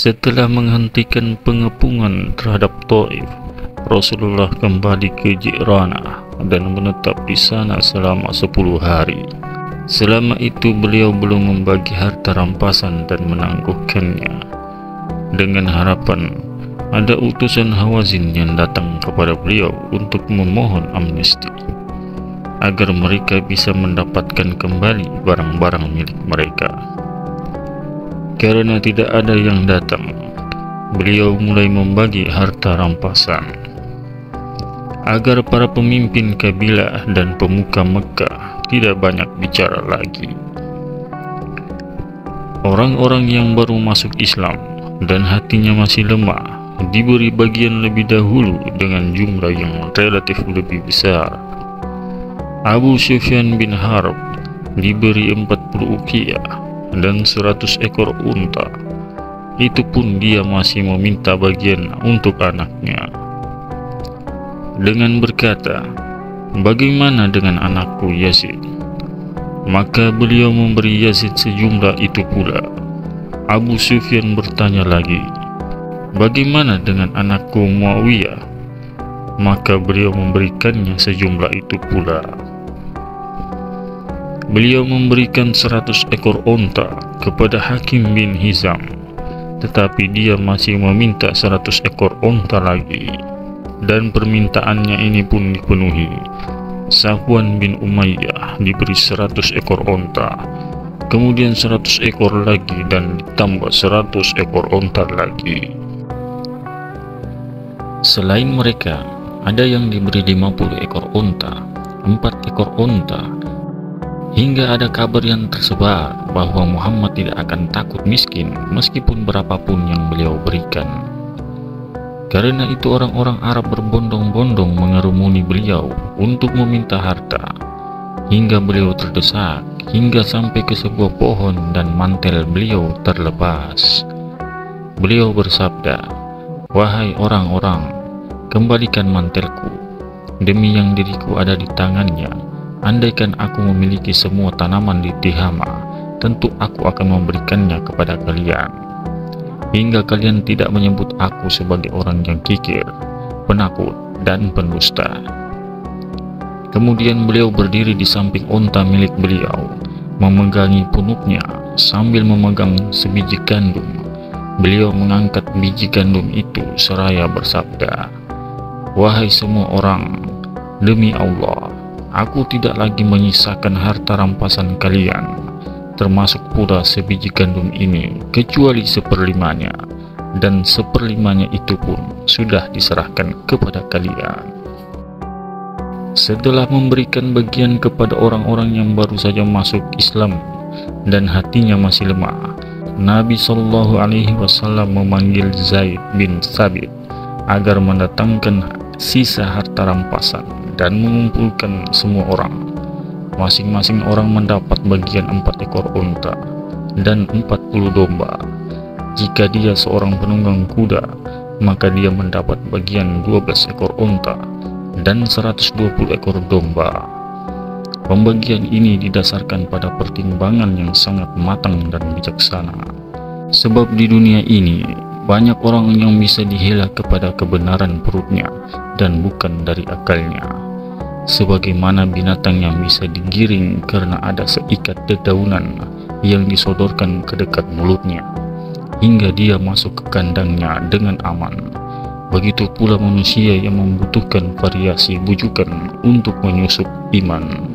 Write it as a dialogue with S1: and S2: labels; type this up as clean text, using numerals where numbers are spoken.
S1: Setelah menghentikan pengepungan terhadap Taif, Rasulullah kembali ke Ji'ranah dan menetap di sana selama 10 hari. Selama itu beliau belum membagi harta rampasan dan menangguhkannya, dengan harapan ada utusan Hawazin yang datang kepada beliau untuk memohon amnesti, agar mereka bisa mendapatkan kembali barang-barang milik mereka. Karena tidak ada yang datang, beliau mulai membagi harta rampasan, agar para pemimpin kabilah dan pemuka Mekah tidak banyak bicara lagi. Orang-orang yang baru masuk Islam dan hatinya masih lemah diberi bagian lebih dahulu dengan jumlah yang relatif lebih besar. Abu Sufyan bin Harb diberi 40 uqiyah dan 100 ekor unta. Itu pun dia masih meminta bagian untuk anaknya, dengan berkata, "Bagaimana dengan anakku Yazid?" Maka beliau memberi Yazid sejumlah itu pula. Abu Sufyan bertanya lagi, "Bagaimana dengan anakku Muawiyah?" Maka beliau memberikannya sejumlah itu pula. Beliau memberikan 100 ekor unta kepada Hakim bin Hizam, tetapi dia masih meminta 100 ekor unta lagi, dan permintaannya ini pun dipenuhi. Safwan bin Umayyah diberi 100 ekor unta, kemudian 100 ekor lagi, dan ditambah 100 ekor unta lagi. Selain mereka, ada yang diberi 50 ekor unta, 4 ekor unta, hingga ada kabar yang tersebar bahwa Muhammad tidak akan takut miskin meskipun berapapun yang beliau berikan. Karena itu orang-orang Arab berbondong-bondong mengerumuni beliau untuk meminta harta, hingga beliau terdesak, hingga sampai ke sebuah pohon dan mantel beliau terlepas. Beliau bersabda, "Wahai orang-orang, kembalikan mantelku. Demi yang diriku ada di tangannya, andaikan aku memiliki semua tanaman di Tihama, tentu aku akan memberikannya kepada kalian, hingga kalian tidak menyebut aku sebagai orang yang kikir, penakut, dan pendusta." Kemudian beliau berdiri di samping unta milik beliau, memegangi punuknya sambil memegang sebiji gandum. Beliau mengangkat biji gandum itu seraya bersabda, "Wahai semua orang, demi Allah, aku tidak lagi menyisakan harta rampasan kalian, termasuk pula sebiji gandum ini, kecuali seperlimanya, dan seperlimanya itu pun sudah diserahkan kepada kalian." Setelah memberikan bagian kepada orang-orang yang baru saja masuk Islam dan hatinya masih lemah, Nabi Shallallahu Alaihi Wasallam memanggil Zaid bin Thabit agar mendatangkan sisa harta rampasan dan mengumpulkan semua orang. Masing-masing orang mendapat bagian 4 ekor unta dan 40 domba. Jika dia seorang penunggang kuda, maka dia mendapat bagian 12 ekor unta dan 120 ekor domba. Pembagian ini didasarkan pada pertimbangan yang sangat matang dan bijaksana. Sebab di dunia ini banyak orang yang bisa dihela kepada kebenaran perutnya dan bukan dari akalnya, sebagaimana binatang yang bisa digiring karena ada seikat dedaunan yang disodorkan ke dekat mulutnya, hingga dia masuk ke kandangnya dengan aman. Begitu pula manusia yang membutuhkan variasi bujukan untuk menyusup iman.